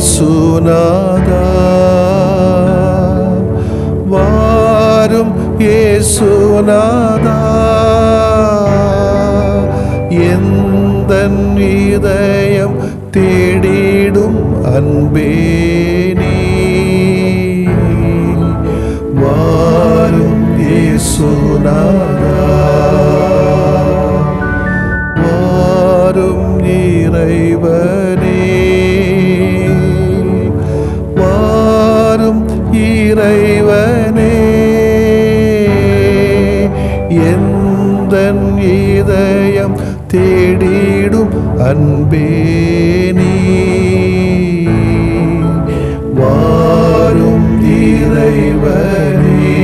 இயேசுநாதா வாரும் இயேசுநாதா எந்தன் இதயம் தேடிடும் அன்பே நீ வாரும் இயேசுநாதா வாரும் இறைவனே வாரும் இறைவனே எந்தன் இதயம் தேடிடும் அன்பே நீ வாரும் இறைவனே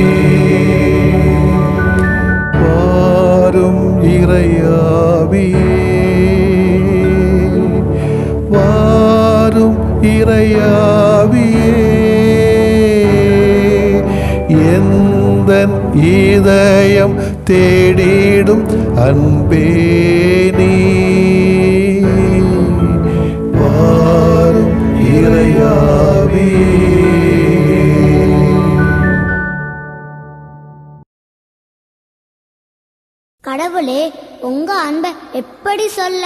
வாரும் இறையாவியே வாரும் இறையாவியே எந்தன் இதயம் தேடிடும் அன்பே நீ வாரும் இறையாவியே. கடவுளே, உங்க அன்பை எப்படி சொல்ல?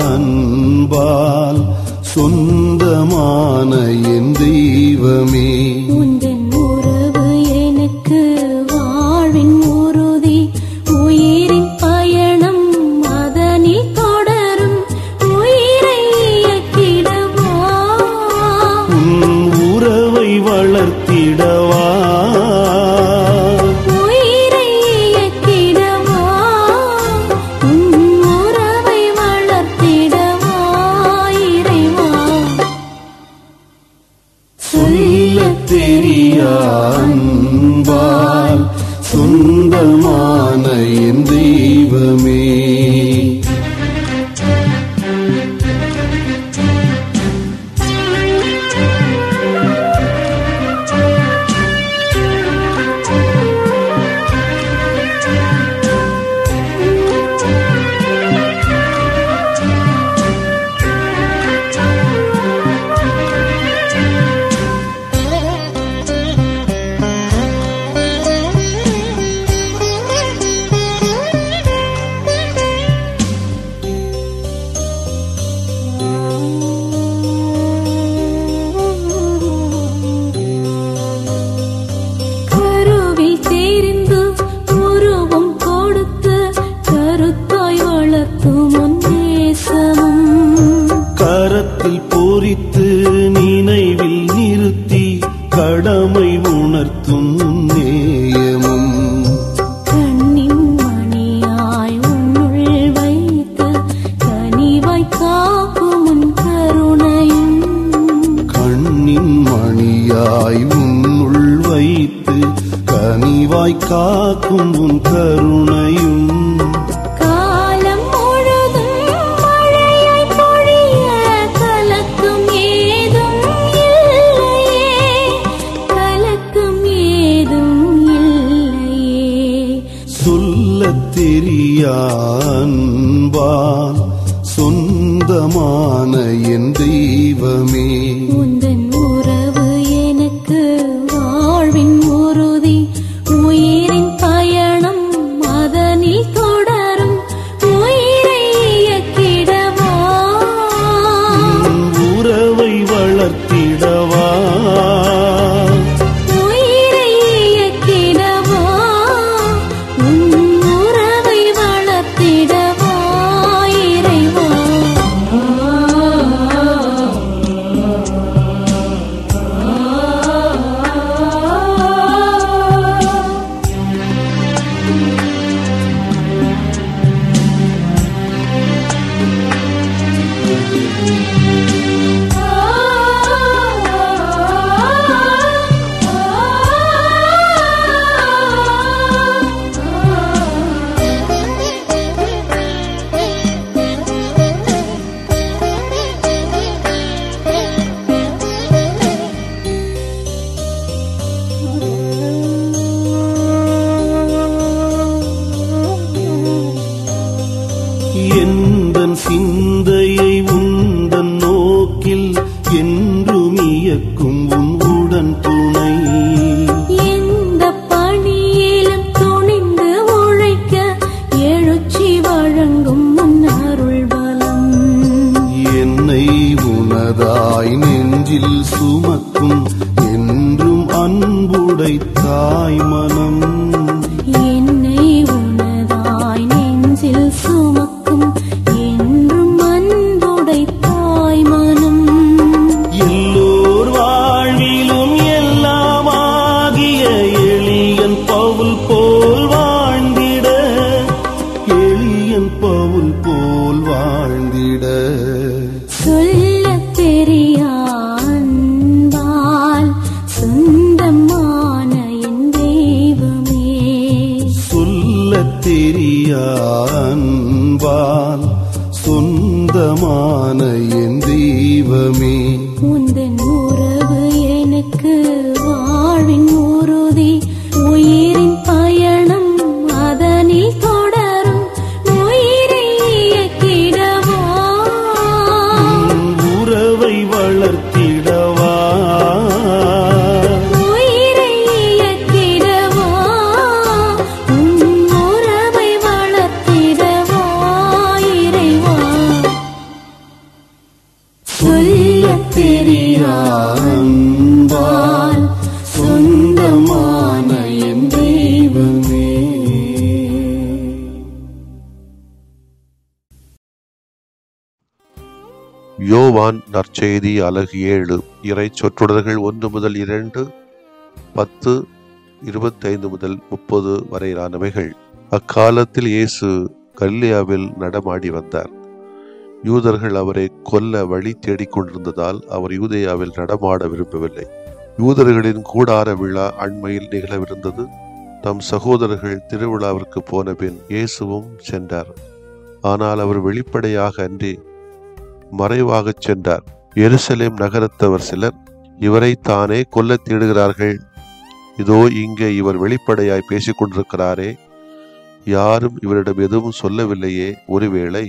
அன்பால் சொந்தமான என் தெய்வமே உந்தன் உறவு எனக்கு வாழ்வின் உறுதி உயிரின் பயணம் அதனில் தொடரும் உயிரை இயக்கிடவா உன் உறவை வளர்த்திடவா அன்பால் சொந்தமான என் தெய்வமே பொறித்து நினைவில் நிறுத்தி கடமை உணர்த்தும் நேயமும் கண்ணின் மணியாய் உன்னுள் வைத்து கனிவாய் காக்கும் உன் கருணையும் கண்ணின் மணியாய் உன்னுள் வைத்து கனிவாய் காக்கும் உன் கருணையும் அன்பால் சொந்தமான என் தெய்வமே உந்தன் உறவு எனக்கு வாழ்வின் உறுதி உயிரின் பயணம் அதனில் தொடரும் உயிரை இயக்கிடவா தெரியா அன்பால் சொந்தமான என் தெய்வமே. உந்தன் உறவு எனக்கு வாழ்வின் உறுதி, உயிரின் பயணம் அதனில் தொடரும், உயிரை இயக்கிடவா உறவை வளர்த்திடவா உயிரை இயக்கிடவா உன் உறவை வளர்த்திடவா இறைவா. சொல்லத் தெரியா அன்பால் சொந்தமான என் தெய்வமே. யோவான் நற்செய்தி அலகு 7 இறை சொற்றொடர்கள் 1 முதல் 2, 10, 25 முதல் 30 வரையிலானவைகள். அக்காலத்தில் இயேசு கலிலேயாவில் நடமாடி வந்தார். யூதர்கள் அவரை கொல்ல வழி தேடிக்கொண்டிருந்ததால் அவர் யூதேயாவில் நடமாட விரும்பவில்லை. யூதர்களின் கூடார விழா அண்மையில் நிகழவிருந்தது. தம் சகோதரர்கள் திருவிழாவிற்கு போன பின் இயேசுவும் சென்றார். ஆனால் அவர் வெளிப்படையாக அன்றி மறைவாகச் சென்றார். எருசலேம் நகரத்தவர் சிலர் இவரை தானே கொல்ல தேடுகிறார்கள், இதோ இங்கே இவர் வெளிப்படையாய் பேசிக் கொண்டிருக்கிறாரே, யாரும் இவரிடம் எதுவும் சொல்லவில்லையே, ஒருவேளை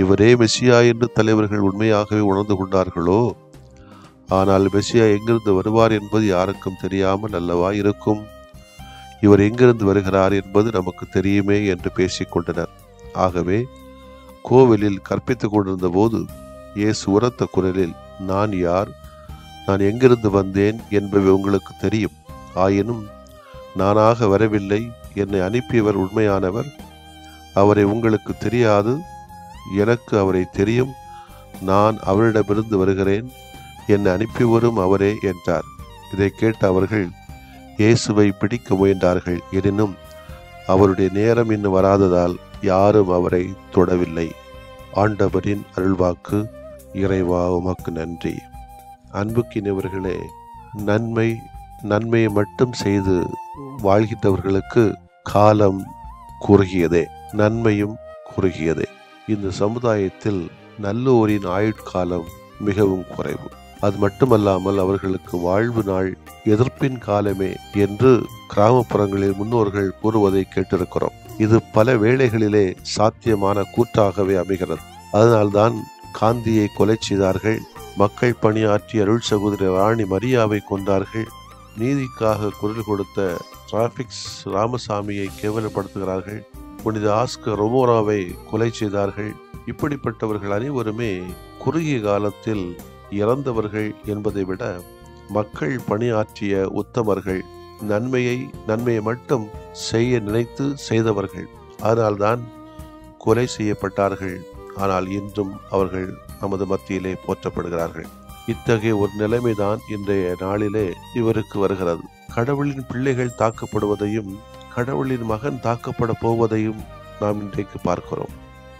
இவரே மெசியா என்று தலைவர்கள் உண்மையாகவே உணர்ந்து கொண்டார்களோ? ஆனால் மெசியா எங்கிருந்து வருவார் என்பது யாருக்கும் தெரியாமல் அல்லவா இருக்கும்? இவர் எங்கிருந்து வருகிறார் என்பது நமக்கு தெரியுமே என்று பேசிக்கொண்டனர். ஆகவே கோவிலில் கற்பித்துக் கொண்டிருந்த போது இயேசு உரத்த குரலில், நான் யார், நான் எங்கிருந்து வந்தேன் என்பவை உங்களுக்கு தெரியும். ஆயினும் நானாக வரவில்லை, என்னை அனுப்பியவர் உண்மையானவர். அவரை உங்களுக்கு தெரியாது, எனக்கு அவரை தெரியும். நான் அவரிடமிருந்து வருகிறேன், என்னை அனுப்பியவரும் அவரே என்றார். இதை கேட்ட அவர்கள் இயேசுவை பிடிக்க முயன்றார்கள். எனினும் அவருடைய நேரம் இன்னும் வராததால் யாரும் அவரை தொடவில்லை. ஆண்டவரின் அருள்வாக்கு. இறைவா உமக்கு நன்றி. அன்புக்கினவர்களே, நன்மையை மட்டும் செய்து வாழ்கின்றவர்களுக்கு காலம் குறுகியதே, நன்மையும் குறுகியதே. இந்த சமுதாயத்தில் நல்லோரின் ஆயுட்காலம் மிகவும் குறைவு. அது மட்டுமல்லாமல் அவர்களுக்கு வாழ்வு நாள் எதிர்ப்பின் காலமே என்று கிராமப்புறங்களில் முன்னோர்கள் கூறுவதை கேட்டிருக்கிறோம். இது பல வேளைகளிலே சாத்தியமான கூற்றாகவே அமைகிறது. அதனால்தான் காந்தியை கொலை செய்தார்கள், மக்கள் பணியாற்றிய அருள் சகோதரி ராணி மரியாவை கொண்டார்கள், நீதிக்காக குரல் கொடுத்த டிராபிக்ஸ் ராமசாமியை கேவலப்படுத்துகிறார்கள், புனித ஆஸ்கர் ரொமோராவை கொலை செய்தார்கள். இப்படிப்பட்டவர்கள் அனைவருமே குறுகிய காலத்தில் இறந்தவர்கள் என்பதை விட மக்கள் பணியாற்றிய உத்தமர்கள், நன்மையை மட்டும் செய்ய நினைத்து செய்தவர்கள். அதனால்தான் கொலை செய்யப்பட்டார்கள். ஆனால் இன்றும் அவர்கள் நமது மத்தியிலே போற்றப்படுகிறார்கள். இத்தகைய ஒரு நிலைமைதான் இன்றைய நாளிலே இவருக்கு வருகிறது. கடவுளின் பிள்ளைகள் தாக்கப்படுவதையும் கடவுளின் மகன் தாக்கப்பட போவதையும் நாம் இன்றைக்கு பார்க்கிறோம்.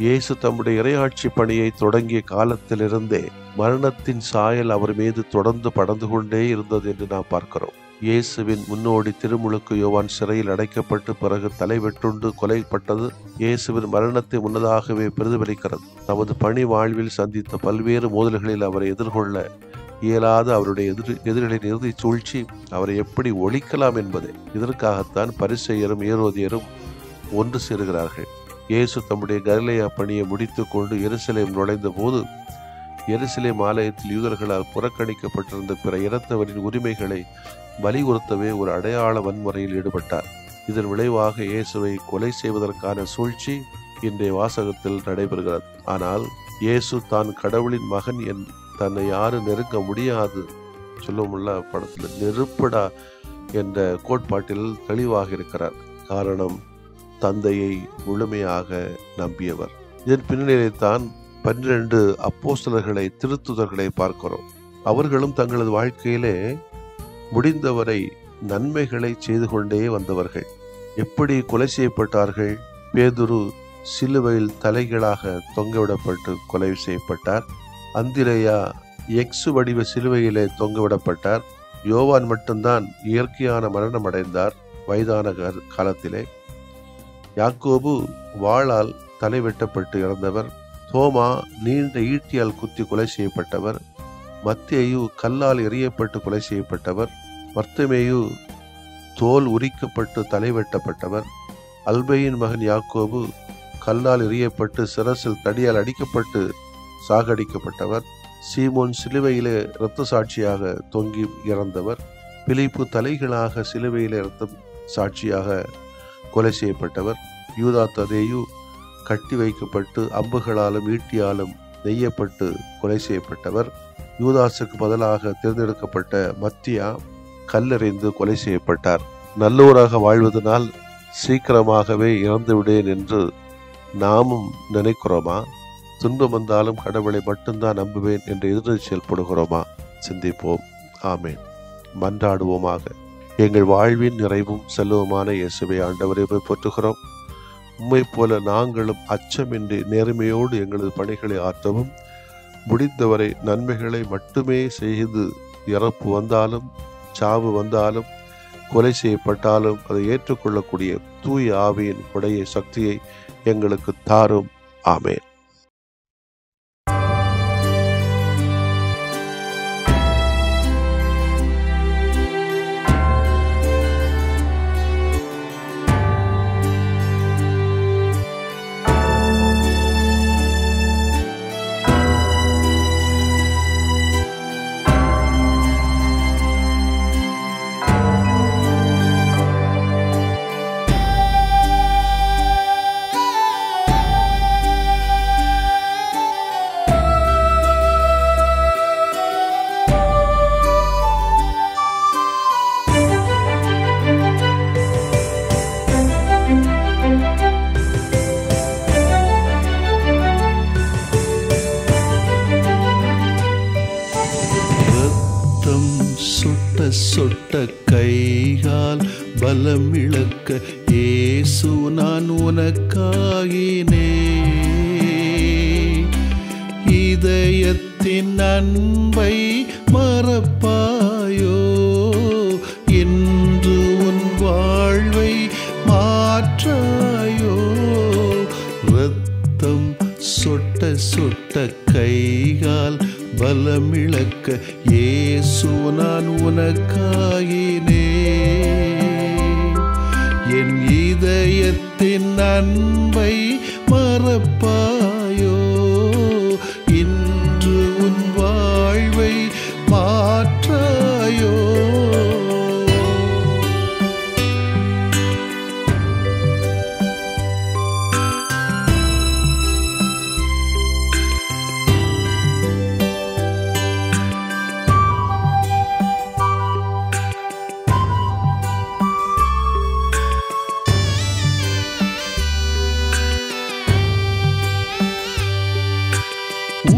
இயேசு தம்முடைய இறையாட்சி பணியை தொடங்கிய காலத்திலிருந்தே மரணத்தின் சாயல் அவர் மீது தொடர்ந்து படர்ந்து கொண்டே இருந்தது என்று நாம் பார்க்கிறோம். இயேசுவின் முன்னோடி திருமுழுக்கு யோவான் சிறையில் அடைக்கப்பட்டு பிறகு தலை வெட்டுண்டு கொலைப்பட்டது இயேசுவின் மரணத்தை முன்னதாகவே பிரதிபலிக்கிறது. நமது பணி வாழ்வில் சந்தித்த பல்வேறு மோதல்களில் அவரை எதிர்கொள்ள இயலாத அவருடைய எதிரிகளின் இறுதி சூழ்ச்சி அவரை எப்படி ஒழிக்கலாம் என்பதே. இதற்காகத்தான் பரிசேயரும் ஏரோதியரும் ஒன்று சேருகிறார்கள். இயேசு தம்முடைய கலிலேயா பணியை முடித்து கொண்டு எருசலேம் நுழைந்த போது எருசலேம் ஆலயத்தில் யூதர்களால் புறக்கணிக்கப்பட்டிருந்த பிற இனத்தவரின் உரிமைகளை வலியுறுத்தவே ஒரு அடையாள வன்முறையில் ஈடுபட்டார். இதன் விளைவாக இயேசுவை கொலை செய்வதற்கான சூழ்ச்சி இன்றைய வாசகத்தில் நடைபெறுகிறது. ஆனால் இயேசு தான் கடவுளின் மகன் தன்னை யாரும் நெருங்க முடியாது சொல்லமுள்ள படத்தில் நெருப்படா என்ற கோட்பாட்டில் தெளிவாக இருக்கிறார். காரணம், தந்தையை முழுமையாக நம்பியவர். இதன் பின்னணியில்தான் 12 அப்போஸ்தலர்களை திருத்துதர்களை பார்க்கிறோம். அவர்களும் தங்களது வாழ்க்கையிலே முடிந்தவரை நன்மைகளை செய்து கொண்டே வந்தவர்கள். எப்படி கொலை செய்யப்பட்டார்கள்? பேதுரு சிலுவையில் தலைகளாக தொங்கவிடப்பட்டு கொலை செய்யப்பட்டார். அந்திரேயா எக்ஸு வடிவ சிலுவையிலே தொங்கவிடப்பட்டார். யோவான் மட்டும்தான் இயற்கையான மரணம் அடைந்தார் வயதான காலத்திலே. யாக்கோபு வாளால் தலை வெட்டப்பட்டு இறந்தவர். தோமா நீண்ட ஈட்டியால் குத்தி கொலை செய்யப்பட்டவர். மத்தேயு கல்லால் எறியப்பட்டு கொலை செய்யப்பட்டவர். பர்த்தமேயு தோல் உரிக்கப்பட்டு தலை வெட்டப்பட்டவர். அல்பையின் மகன் யாக்கோபு கல்லால் எறியப்பட்டு சிரசில் தடியால் அடிக்கப்பட்டு சாகடிக்கப்பட்டவர். சீமோன் சிலுவையிலே இரத்த சாட்சியாக தொங்கி இறந்தவர். பிலிப்பு தலைகளாக சிலுவையிலே இரத்த சாட்சியாக கொலை செய்யப்பட்டவர். யூதா ததேயு கட்டி வைக்கப்பட்டு அம்புகளாலும் ஈட்டியாலும் நெய்யப்பட்டு கொலை செய்யப்பட்டவர். யூதாசுக்கு பதிலாக தேர்ந்தெடுக்கப்பட்ட மத்தியா கல்லெறிந்து கொலை செய்யப்பட்டார். நல்லோராக வாழ்வதனால் சீக்கிரமாகவே இறந்துவிடேன் என்று நாமும் நினைக்கிறோமா? துன்பம் வந்தாலும் கடவுளை மட்டும்தான் நம்புவேன் என்று எதிர்த்து செயல்படுகிறோமா? சிந்திப்போம். ஆமேன். மன்றாடுவோமாக. எங்கள் வாழ்வின் நிறைவும் செல்வமான இயேசுவை ஆண்டவரை போற்றுகிறோம். உம்மை போல நாங்களும் அச்சமின்றி நேர்மையோடு எங்களது பணிகளை ஆற்றவும், முடிந்தவரை நன்மைகளை மட்டுமே செய்து இறப்பு வந்தாலும் சாவு வந்தாலும் கொலை செய்யப்பட்டாலும் அதை ஏற்றுக்கொள்ளக்கூடிய தூய ஆவியின் உடைய சக்தியை எங்களுக்கு தாரும். ஆமேன். சொட்ட கைகால் பலம் இழக்க இயேசு நான் உனக்காகினே. இதயத்தின் அன்பை மறப்பாயோ? இன்று உன் வாழ்வை மாற்றாயோ? இரத்தம் சொட்ட சொட்ட கைகால் பலமிழக்க இயேசு நான் உனக்காகினே. என் இதயத்தின் அன்பை மறப்பாயோ? இன்று உன் வாழ்வை மாற்றாயோ?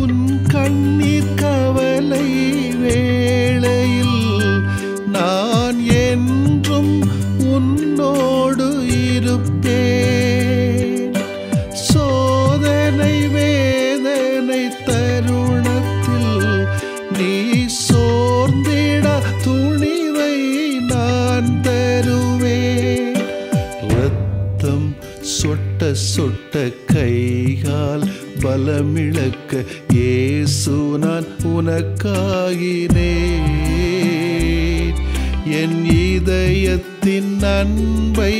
உன் கண்ணீர் கவலை வேளையில் நான் என்றும் உன்னோடு இருப்பேன். சோதனை வேதனை தருணத்தில் நீ சோர்ந்திட துணிவை நான் தருவேன். இரத்தம் சொட்ட சொட்ட கைகால் பலமிழக்க இயேசு நான் உனக்காகினேன். என் இதயத்தின் அன்பை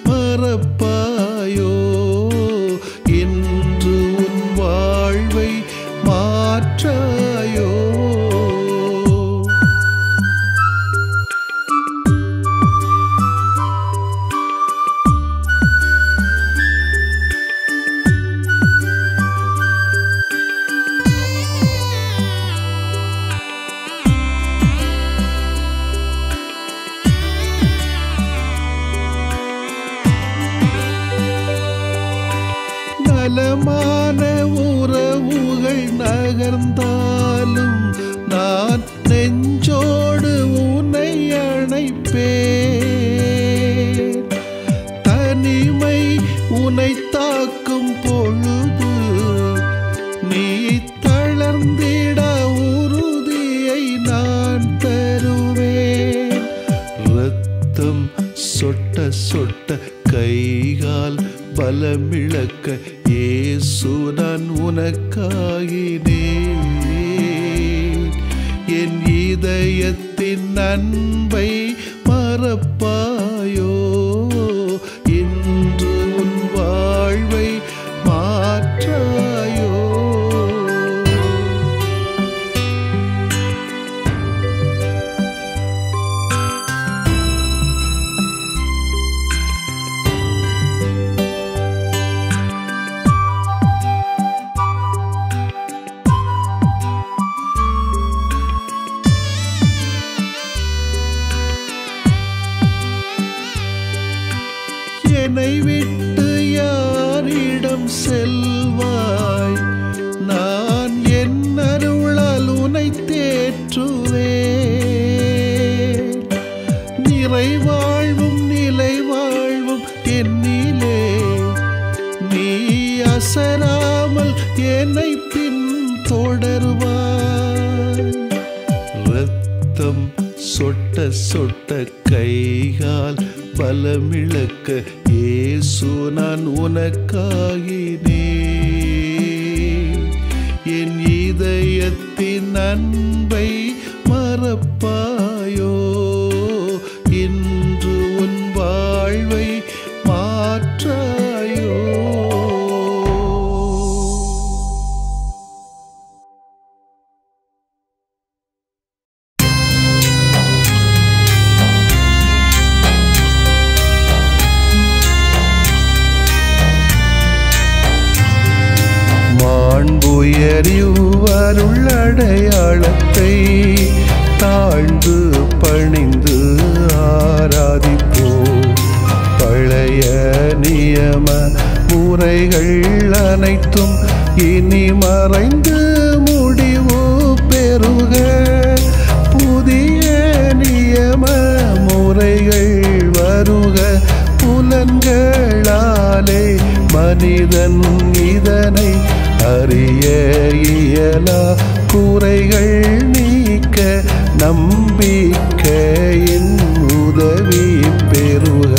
மறப்பாயோ? இன்று உன் வாழ்வை மாற்றாயோ? நலமான உறவுகள் நகர்ந்தாலும் நான் நெஞ்சோடு உன்னை அணைப்பேன். தனிமை உன்னை தாக்கும் பொழுது நீ தளர்ந்திட உறுதியை நான் தருவேன். இரத்தம் சொட்ட சொட்ட கைகால் பலமிழக்க இயேசு நான் உனக்காகினேன். என் இதயத்தின் அன்பை மறப்பாயோ? இன்று உன் வாழ்வை மாற்றாயோ? என்னை விட்டு யாரிடம் செல்வாய்? நான் என் அருளால் உன்னை தேற்றுவேன். நிறைவாழ்வும் நிலை வாழ்வும் என்னிலே நீ அசராமல் என்னை பின் தொடர்வாய். இரத்தம் சொட்ட சொட்ட கைகால் பலமிழக்க இயேசு நான் உனக்காகினேன். என் இதயத்தின் அன்பை மறப்பாயோ? இன்று உன் வாழ்வை மாற்றாயோ? அருளடையாளத்தை தாழ்ந்து பணிந்து ஆராதிப்போம். பழைய நியம முறைகள் அனைத்தும் இனி மறைந்து முடிவு பெறுக. புதிய நியம முறைகள் வருக. புலன்களாலே மனிதன் இதனை அறிய இயலா. குறைகள் நீக்க நம்பிக்கையின் உதவி பெறுக.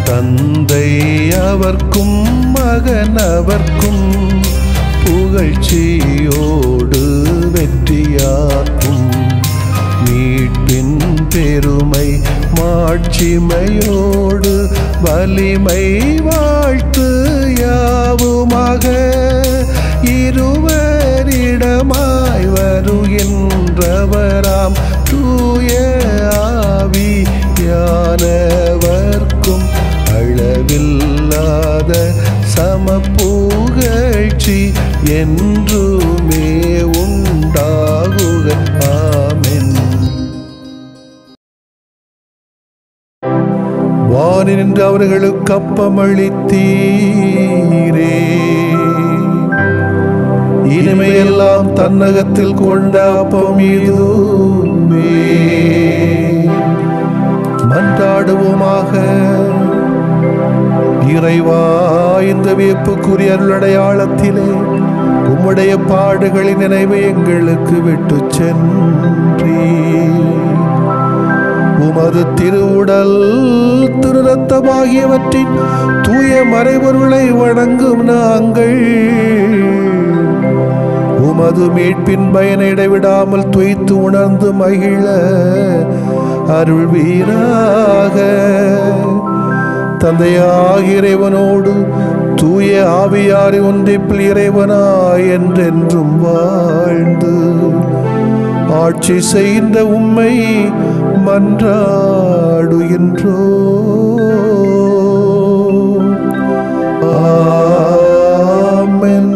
தந்தை அவர்க்கும் மகன் அவர்க்கும் புகழ்ச்சியோடு வெற்றியாக்கும். மீட்பின் பெருமை மாட்சிமையோடு வலிமை வாழ்த்து யாவுமாக. இருவரிடமாய் வருகின்றவராம் தூய ஆவியானவர்க்கும் அளவில்லாத சமப்புகழ்ச்சி என்றுமே உண்டாகுக. ஆமென். வானில் நின்று அவர்களுக்கு அப்பமளித்தீரே. இனிமையெல்லாம் தன்னகத்தில் கொண்ட அப்பம் இதுவே. மன்றாடுவோமாக. இறைவா, இந்த வியப்புக்குரிய அருளடையாளத்திலே உம்முடைய பாடுகளின் நினைவை எங்களுக்கு விட்டு சென்றீ. உமது திருவுடல் திருரத்தமாகியவற்றின் தூய மறைபொருளை வணங்கும் நாங்கள் உமது மீட்பின் பயனை இடைவிடாமல் துய்த்து உணர்ந்து மகிழ அருள்வீராக. தந்தையாகிய இறைவனோடு தூய ஆவியாரை ஒன்றிப்பில் இறைவனாய் என்றென்றும் வாழ்ந்து ஆட்சி செய்கின்ற உம்மை மன்றாடுகின்றோம். ஆமென்.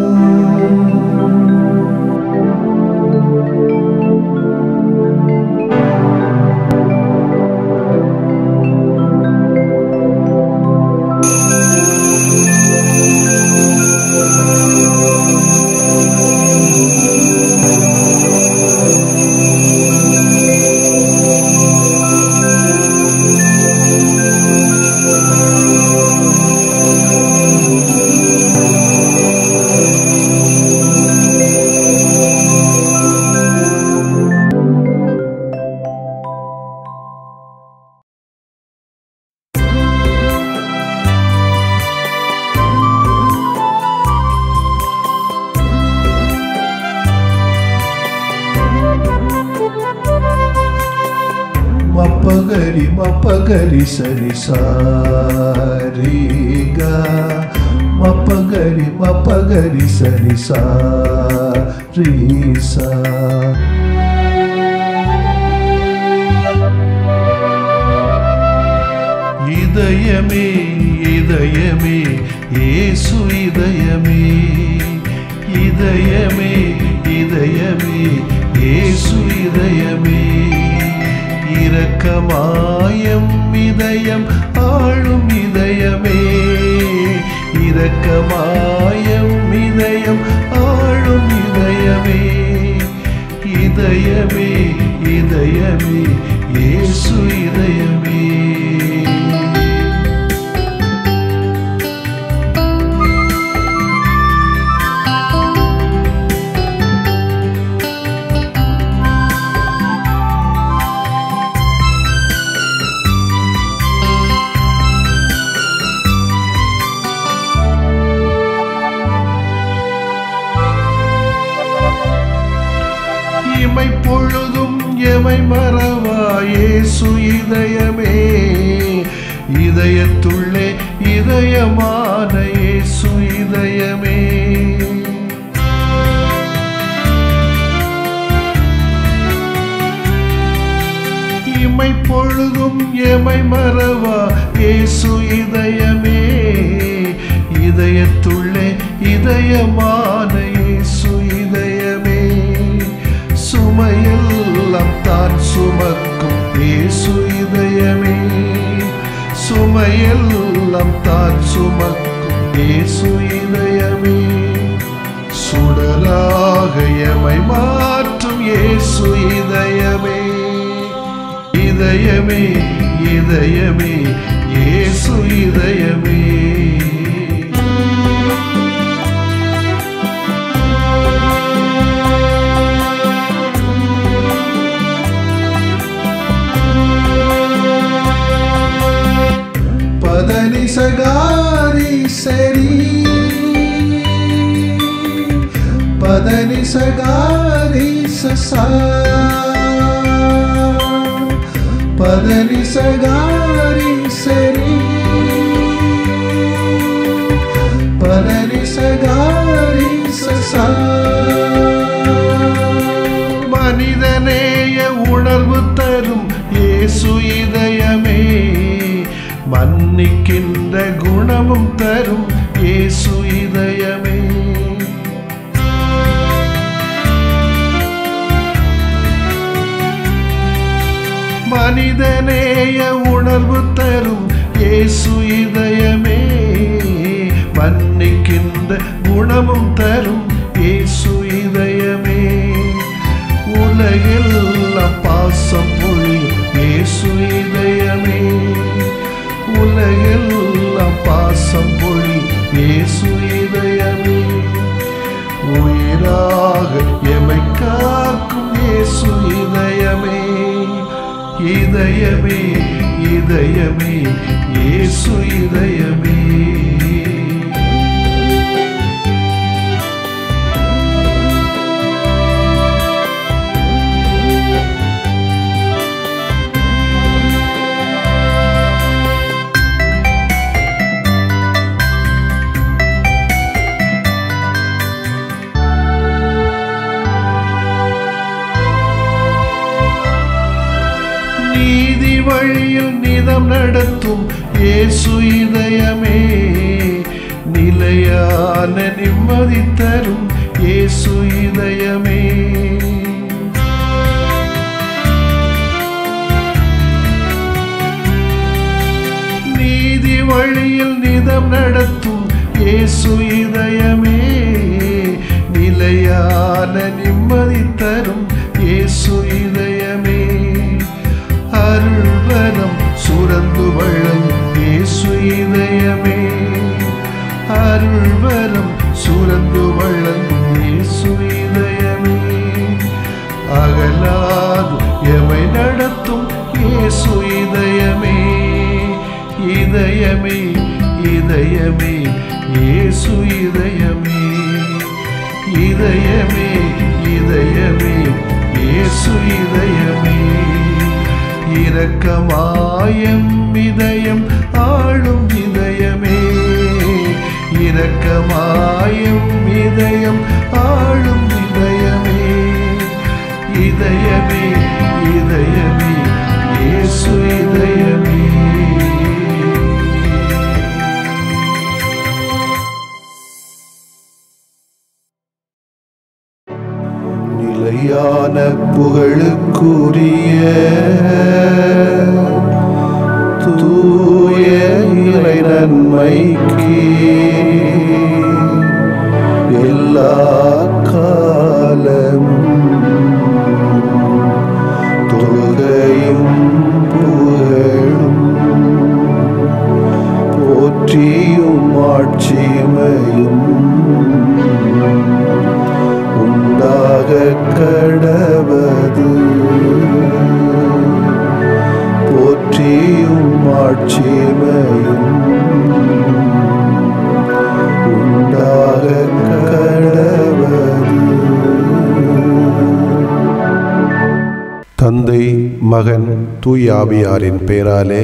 மப்பகரி மப்பகரி சரி சாரிகா மப்பகரி சரி சாரிசா. இதயமே இதயமே இயேசு இதயமே, இதயமே இதயமே இயேசு இதயமே, இரக்கமாயம் இதயம் ஆளும் இதயமே, இரக்கமாயம் இதயம் ஆளும் இதயமே, இதயமே இதயமே இயேசு இதயமே. இமை பொழுதும் எமை மறவா இயேசு இதயமே, இதயத்துள்ளே இதயமான இயேசு இதயமே, இமை பொழுதும் எமை மறவா இயேசு இதயமே, இதயத்துள்ளே இதயமான இயேசு இதயமே, சுமையெல்லாம் தான் சுமக்கும் இயேசு இதயமே, சுமையெல்லாம் தான் சுமக்கும் இயேசு இதயமே, சுடராக எமை மாற்றும் இயேசு இதயமே, இதயமே இதயமே இயேசு இதயமே. பதனி சகாரி சரி பதனி சகாரி சசா பதனி சகாரி சரி பதனி சகாரி சசா. மனிதநேய உணர்வு தரும் இயேசு இதயமே, மன்னிக்கின்ற குணமும் தரும் இயேசு இதயமே, மனிதநேய உணர்வு தரும் இயேசு இதயமே, மன்னிக்கின்ற குணமும் தரும் இயேசு இதயமே, உலகெல்லாம் பாசம் பொழியும் இயேசு இதயமே, உலகெல்லாம் பாசம் பொழி இயேசு இதயமே, உயிராக எமை காக்கும் இயேசு இதயமே, இதயமே இதயமே இயேசு இதயமே. நீதி வழியில் நிதம் நடத்தும் இயேசு இதயமே, நிலையான நிம்மதி தரும் இயேசு இதயமே, நீதி வழியில் நிதம் நடத்தும் இயேசு இதயமே, நிலையான நிம்மதி தரும் இயேசு இதயமே, அருள்வரம் சுரந்து வழங்கும் இயேசு இதயமே, அருள்வரம் சுரந்து வழங்கும் இயேசு இதயமே, அகலாது எமை நடத்தும் இயேசு இதயமே, இதயமே இதயமே இயேசு இதயமே, இதயமே இதயமே இயேசு இதயமே, இரக்கமாயம் இதயம் ஆளும் இதயமே, இரக்கமாயம் இதயம் ஆளும் இதயமே, இதயமே இதயமே இயேசு இதயமே. நிலையான புகழுக்குரிய தூய இறை நன்மைக்கு எல்லா காலமும் தொழுகையும் புகழும் போற்றியும் ஆட்சிமையும் உண்டாக கடவது. போற்றியும் ஆட்சிமையும் உண்டாக கடவது. தந்தை, மகன், தூய ஆவியாரின் பெயராலே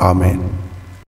ஆமென்.